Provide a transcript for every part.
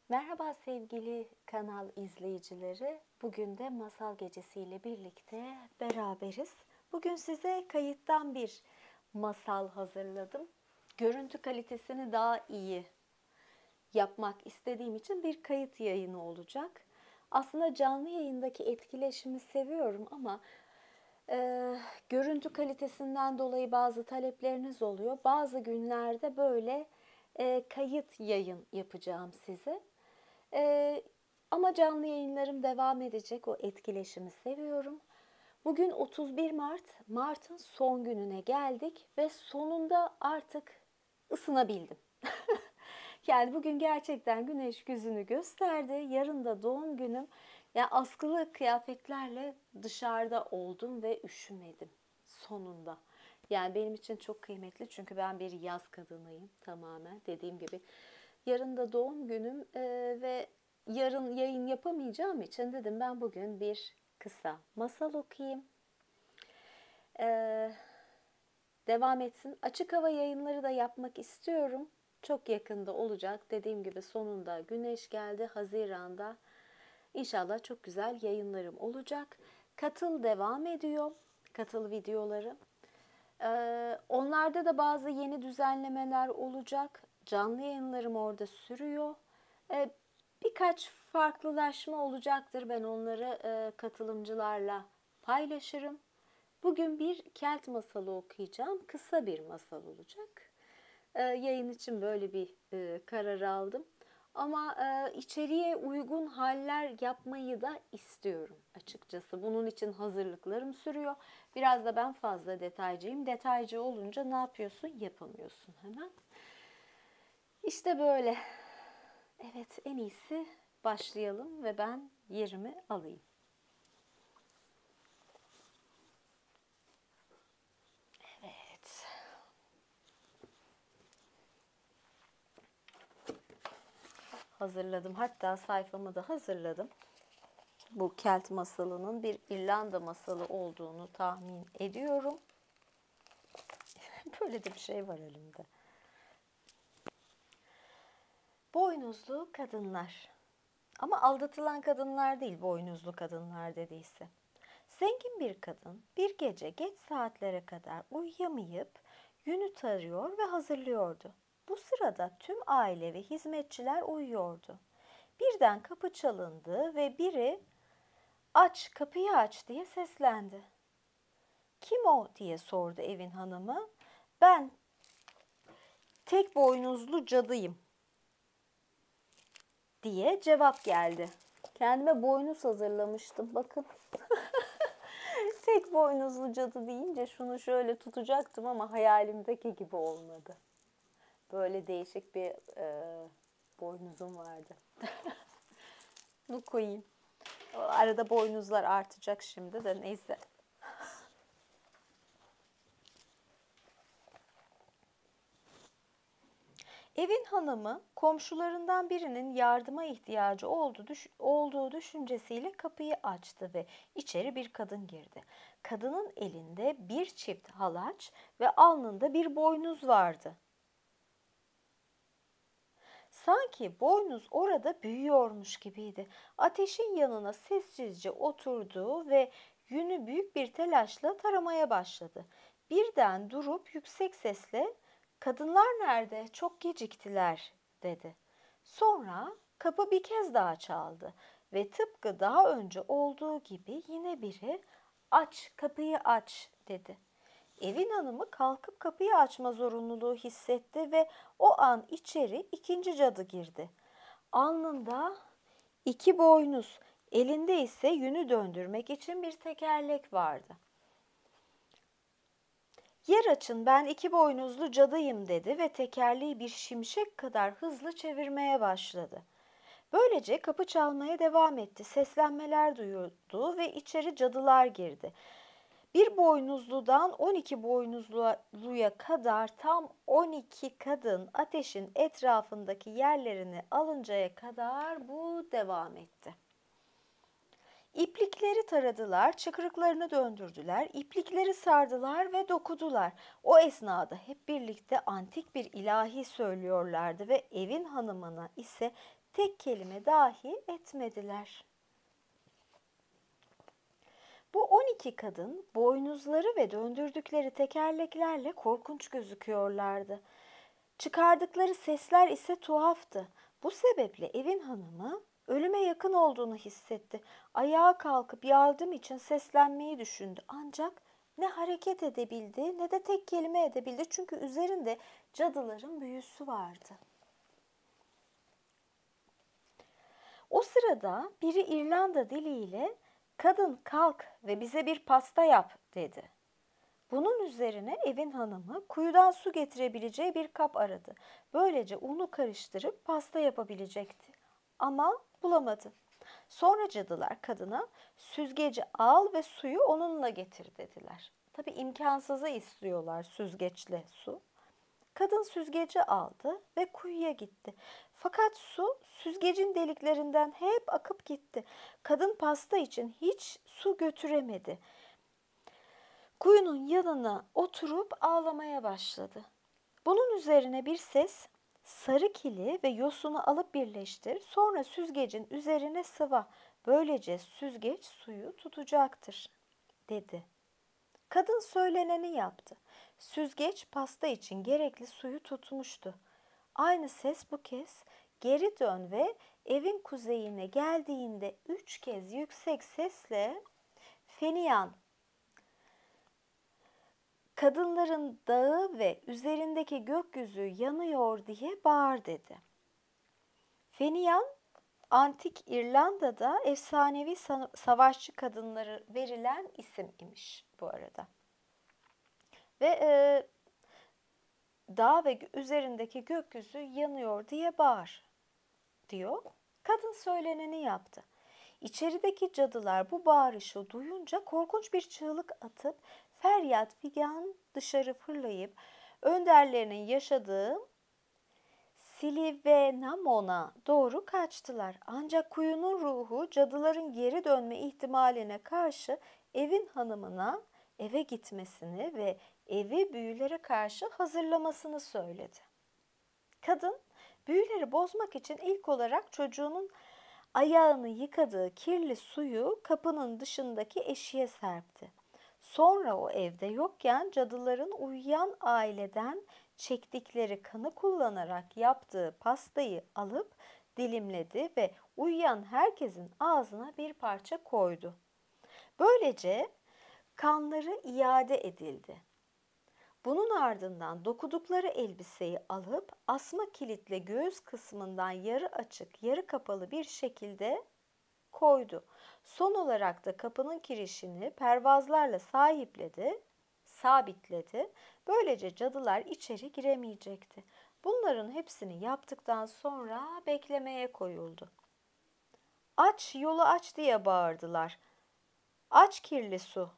Merhaba sevgili kanal izleyicileri. Bugün de Masal Gecesi ile birlikte beraberiz. Bugün size kayıttan bir masal hazırladım. Görüntü kalitesini daha iyi yapmak istediğim için bir kayıt yayını olacak. Aslında canlı yayındaki etkileşimi seviyorum ama görüntü kalitesinden dolayı bazı talepleriniz oluyor. Bazı günlerde böyle kayıt yayın yapacağım size. Ee, Ama canlı yayınlarım devam edecek. O etkileşimi seviyorum. Bugün 31 Mart. Mart'ın son gününe geldik ve sonunda artık ısınabildim. Yani bugün gerçekten güneş yüzünü gösterdi. Yarın da doğum günüm. Yani askılı kıyafetlerle dışarıda oldum ve üşümedim sonunda. Yani benim için çok kıymetli çünkü ben bir yaz kadınıyım tamamen. Dediğim gibi yarın da doğum günüm ve yarın yayın yapamayacağım için dedim ben bugün bir kısa masal okuyayım. Ee, Devam etsin. Açık hava yayınları da yapmak istiyorum. Çok yakında olacak. Dediğim gibi sonunda güneş geldi. Haziran'da İnşallah çok güzel yayınlarım olacak. Katıl devam ediyor. Katıl videoları. Onlarda da bazı yeni düzenlemeler olacak. Canlı yayınlarım orada sürüyor. Birkaç farklılaşma olacaktır. Ben onları katılımcılarla paylaşırım. Bugün bir Kelt masalı okuyacağım. Kısa bir masal olacak. Yayın için böyle bir karar aldım. Ama içeriye uygun haller yapmayı da istiyorum açıkçası. Bunun için hazırlıklarım sürüyor. Biraz da ben fazla detaycıyım. Detaycı olunca ne yapıyorsun? Yapamıyorsun hemen. İşte böyle. Evet, en iyisi başlayalım ve ben yerimi alayım. Evet. Hazırladım. Hatta sayfamı da hazırladım. Bu Kelt masalının bir İrlanda masalı olduğunu tahmin ediyorum. Böyle de bir şey var elimde. Boynuzlu kadınlar. Ama aldatılan kadınlar değil, boynuzlu kadınlar dediyse. Zengin bir kadın bir gece geç saatlere kadar uyuyamayıp yünü tarıyor ve hazırlıyordu. Bu sırada tüm aile ve hizmetçiler uyuyordu. Birden kapı çalındı ve biri "Aç, kapıyı aç" diye seslendi. "Kim o?" diye sordu evin hanımı. "Ben tek boynuzlu cadıyım" diye cevap geldi. Kendime boynuz hazırlamıştım. Bakın. Tek boynuzlu cadı deyince şunu şöyle tutacaktım ama hayalimdeki gibi olmadı. Böyle değişik bir boynuzum vardı. Bunu koyayım. Arada boynuzlar artacak şimdi de neyse. Evin hanımı komşularından birinin yardıma ihtiyacı olduğu düşüncesiyle kapıyı açtı ve içeri bir kadın girdi. Kadının elinde bir çift halaç ve alnında bir boynuz vardı. Sanki boynuz orada büyüyormuş gibiydi. Ateşin yanına sessizce oturdu ve yünü büyük bir telaşla taramaya başladı. Birden durup yüksek sesle "Kadınlar nerede? Çok geciktiler" dedi. Sonra kapı bir kez daha çaldı ve tıpkı daha önce olduğu gibi yine biri "Aç, kapıyı aç" dedi. Evin hanımı kalkıp kapıyı açma zorunluluğu hissetti ve o an içeri ikinci cadı girdi. Alnında iki boynuz, elinde ise yünü döndürmek için bir tekerlek vardı. "Yer açın, ben iki boynuzlu cadıyım" dedi ve tekerleği bir şimşek kadar hızlı çevirmeye başladı. Böylece kapı çalmaya devam etti. Seslenmeler duyuldu ve içeri cadılar girdi. Bir boynuzludan 12 boynuzluya kadar tam 12 kadın ateşin etrafındaki yerlerini alıncaya kadar bu devam etti. İplikleri taradılar, çıkrıklarını döndürdüler, iplikleri sardılar ve dokudular. O esnada hep birlikte antik bir ilahi söylüyorlardı ve evin hanımına ise tek kelime dahi etmediler. Bu 12 kadın boynuzları ve döndürdükleri tekerleklerle korkunç gözüküyorlardı. Çıkardıkları sesler ise tuhaftı. Bu sebeple evin hanımı ölüme yakın olduğunu hissetti. Ayağa kalkıp yardım için seslenmeyi düşündü. Ancak ne hareket edebildi ne de tek kelime edebildi. Çünkü üzerinde cadıların büyüsü vardı. O sırada biri İrlanda diliyle "Kadın kalk ve bize bir pasta yap" dedi. Bunun üzerine evin hanımı kuyudan su getirebileceği bir kap aradı. Böylece unu karıştırıp pasta yapabilecekti. Ama bulamadı. Sonra cadılar kadına "Süzgeci al ve suyu onunla getir" dediler. Tabii imkansızı istiyorlar, süzgeçle su. Kadın süzgeci aldı ve kuyuya gitti. Fakat su süzgecin deliklerinden hep akıp gitti. Kadın pasta için hiç su götüremedi. Kuyunun yanına oturup ağlamaya başladı. Bunun üzerine bir ses, "Sarı kili ve yosunu alıp birleştir, sonra süzgecin üzerine sıva. Böylece süzgeç suyu tutacaktır" dedi. Kadın söyleneni yaptı. Süzgeç pasta için gerekli suyu tutmuştu. Aynı ses bu kez "Geri dön ve evin kuzeyine geldiğinde 3 kez yüksek sesle Feniyan, kadınların dağı ve üzerindeki gökyüzü yanıyor" diye bağır dedi. Feniyan, antik İrlanda'da efsanevi savaşçı kadınları verilen isim imiş bu arada. Ve dağ ve üzerindeki gökyüzü yanıyor diye bağır diyor. Kadın söyleneni yaptı. İçerideki cadılar bu bağırışı duyunca korkunç bir çığlık atıp feryat figan dışarı fırlayıp önderlerinin yaşadığı Silivenamon'a doğru kaçtılar. Ancak kuyunun ruhu cadıların geri dönme ihtimaline karşı evin hanımına eve gitmesini ve evi büyülere karşı hazırlamasını söyledi. Kadın büyüleri bozmak için ilk olarak çocuğunun ayağını yıkadığı kirli suyu kapının dışındaki eşiğe serpti. Sonra o evde yokken cadıların uyuyan aileden çektikleri kanı kullanarak yaptığı pastayı alıp dilimledi ve uyuyan herkesin ağzına bir parça koydu. Böylece kanları iade edildi. Bunun ardından dokudukları elbiseyi alıp asma kilitle göğüs kısmından yarı açık, yarı kapalı bir şekilde koydu. Son olarak da kapının kirişini pervazlarla sabitledi. Böylece cadılar içeri giremeyecekti. Bunların hepsini yaptıktan sonra beklemeye koyuldu. "Aç, yolu aç" diye bağırdılar. "Aç kirli su."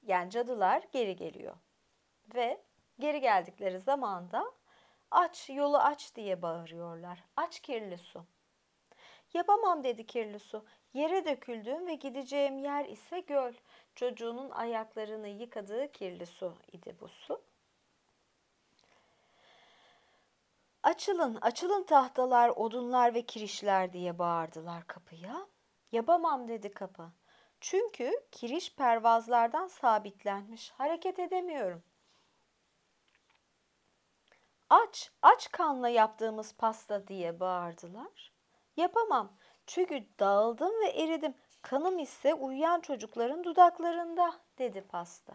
Yani cadılar geri geliyor. Ve geri geldikleri zaman da "Aç, yolu aç" diye bağırıyorlar. "Aç kirli su." "Yapamam" dedi kirli su. "Yere döküldüm ve gideceğim yer ise göl." Çocuğunun ayaklarını yıkadığı kirli su idi bu su. "Açılın, açılın tahtalar, odunlar ve kirişler" diye bağırdılar kapıya. "Yapamam" dedi kapı. "Çünkü kiriş pervazlardan sabitlenmiş. Hareket edemiyorum." "Aç, aç kanla yaptığımız pasta" diye bağırdılar. "Yapamam. Çünkü dağıldım ve eridim. Kanım ise uyuyan çocukların dudaklarında" dedi pasta.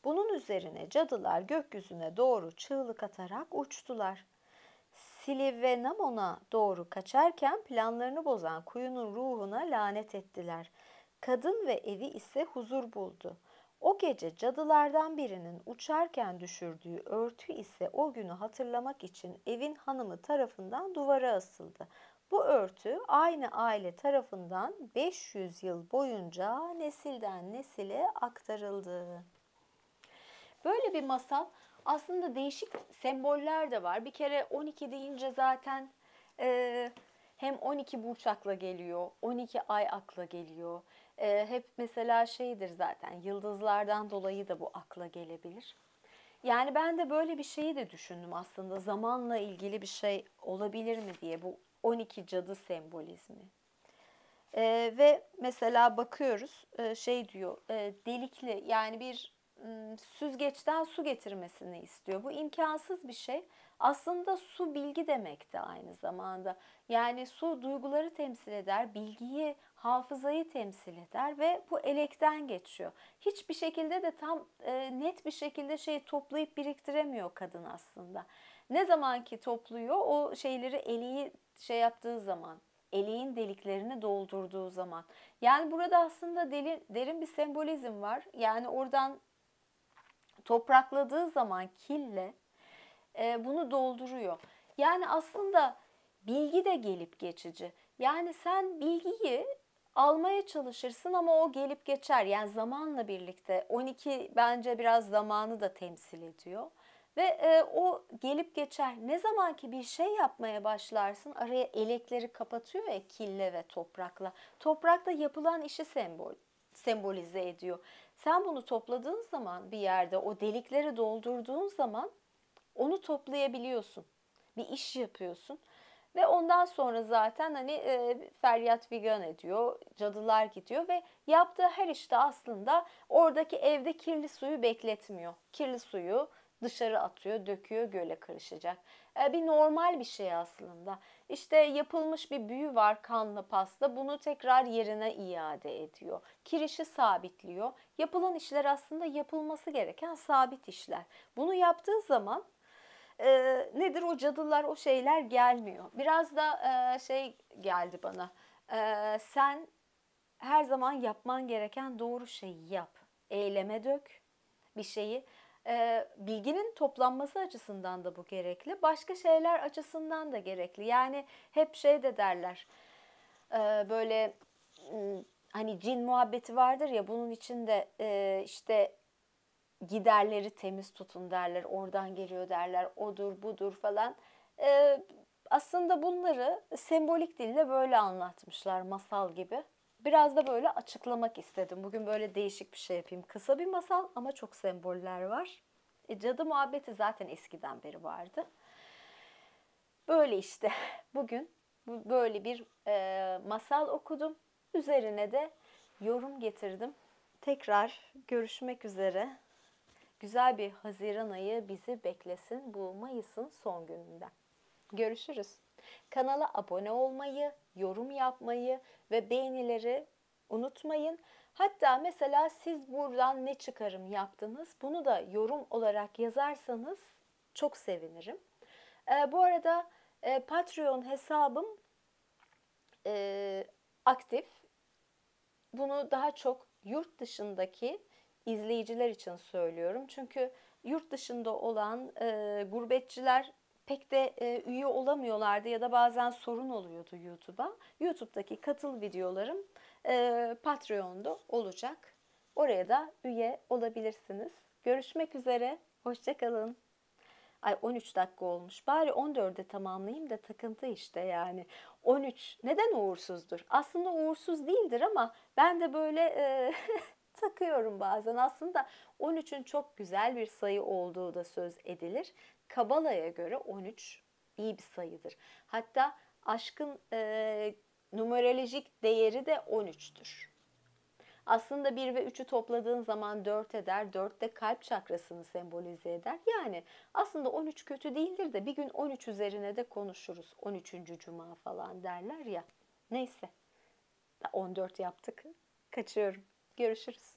Bunun üzerine cadılar gökyüzüne doğru çığlık atarak uçtular. Silivenamon'a doğru kaçarken planlarını bozan kuyunun ruhuna lanet ettiler. Kadın ve evi ise huzur buldu. O gece cadılardan birinin uçarken düşürdüğü örtü ise o günü hatırlamak için evin hanımı tarafından duvara asıldı. Bu örtü aynı aile tarafından 500 yıl boyunca nesilden nesile aktarıldı. Böyle bir masal, aslında değişik semboller de var. Bir kere 12 deyince zaten Hem 12 burç akla geliyor, 12 ay akla geliyor. Hep mesela şeydir zaten, yıldızlardan dolayı da bu akla gelebilir. Yani ben de böyle bir şeyi de düşündüm aslında, zamanla ilgili bir şey olabilir mi diye, bu 12 cadı sembolizmi. Ve mesela bakıyoruz, şey diyor, delikli, yani bir süzgeçten su getirmesini istiyor. Bu imkansız bir şey. Aslında su bilgi demek de aynı zamanda. Yani su duyguları temsil eder, bilgiyi, hafızayı temsil eder ve bu elekten geçiyor. Hiçbir şekilde de tam net bir şekilde şey toplayıp biriktiremiyor kadın aslında. Ne zaman ki topluyor, o şeyleri eleği şey yaptığı zaman, eleğin deliklerini doldurduğu zaman. Yani burada aslında derin bir sembolizm var. Yani oradan toprakladığı zaman kille bunu dolduruyor. Yani aslında bilgi de gelip geçici. Yani sen bilgiyi almaya çalışırsın ama o gelip geçer. Yani zamanla birlikte 12 bence biraz zamanı da temsil ediyor. Ve o gelip geçer. Ne zaman ki bir şey yapmaya başlarsın, araya elekleri kapatıyor ya, kille ve toprakla. Toprakla yapılan işi sembolize ediyor. Sen bunu topladığın zaman bir yerde, o delikleri doldurduğun zaman onu toplayabiliyorsun. Bir iş yapıyorsun. Ve ondan sonra zaten hani feryat figan ediyor, cadılar gidiyor ve yaptığı her işte aslında oradaki evde kirli suyu bekletmiyor. Kirli suyu dışarı atıyor, döküyor, göle karışacak. Bir normal bir şey aslında. İşte yapılmış bir büyü var, kanla pasta, bunu tekrar yerine iade ediyor. Kirişi sabitliyor. Yapılan işler aslında yapılması gereken sabit işler. Bunu yaptığı zaman nedir, o cadılar, o şeyler gelmiyor. Biraz da şey geldi bana. Sen her zaman yapman gereken doğru şeyi yap. Eyleme dök bir şeyi. Bilginin toplanması açısından da bu gerekli. Başka şeyler açısından da gerekli. Yani hep şey de derler. Böyle hani cin muhabbeti vardır ya, bunun içinde işte giderleri temiz tutun derler, oradan geliyor derler, odur budur falan. Ee, Aslında bunları sembolik dille böyle anlatmışlar, masal gibi. Biraz da böyle açıklamak istedim. Bugün böyle değişik bir şey yapayım. Kısa bir masal ama çok semboller var. Cadı muhabbeti zaten eskiden beri vardı. Böyle işte bugün böyle bir masal okudum. Üzerine de yorum getirdim. Tekrar görüşmek üzere. Güzel bir Haziran ayı bizi beklesin bu Mayıs'ın son gününden. Görüşürüz. Kanala abone olmayı, yorum yapmayı ve beğenileri unutmayın. Hatta mesela siz buradan ne çıkarım yaptınız, bunu da yorum olarak yazarsanız çok sevinirim. Bu arada Patreon hesabım aktif. Bunu daha çok yurt dışındaki izleyiciler için söylüyorum. Çünkü yurt dışında olan gurbetçiler pek de üye olamıyorlardı ya da bazen sorun oluyordu YouTube'a. YouTube'daki katıl videolarım Patreon'da olacak. Oraya da üye olabilirsiniz. Görüşmek üzere. Hoşça kalın. Ay, 13 dakika olmuş. Bari 14'e tamamlayayım da takıntı işte yani. 13 neden uğursuzdur? Aslında uğursuz değildir ama ben de böyle takıyorum bazen. Aslında 13'ün çok güzel bir sayı olduğu da söz edilir. Kabala'ya göre 13 iyi bir sayıdır. Hatta aşkın numerolojik değeri de 13'tür. Aslında 1 ve 3'ü topladığın zaman 4 eder. 4 de kalp çakrasını sembolize eder. Yani aslında 13 kötü değildir de bir gün 13 üzerine de konuşuruz. 13. Cuma falan derler ya. Neyse. 14 yaptık. Kaçıyorum. Görüşürüz.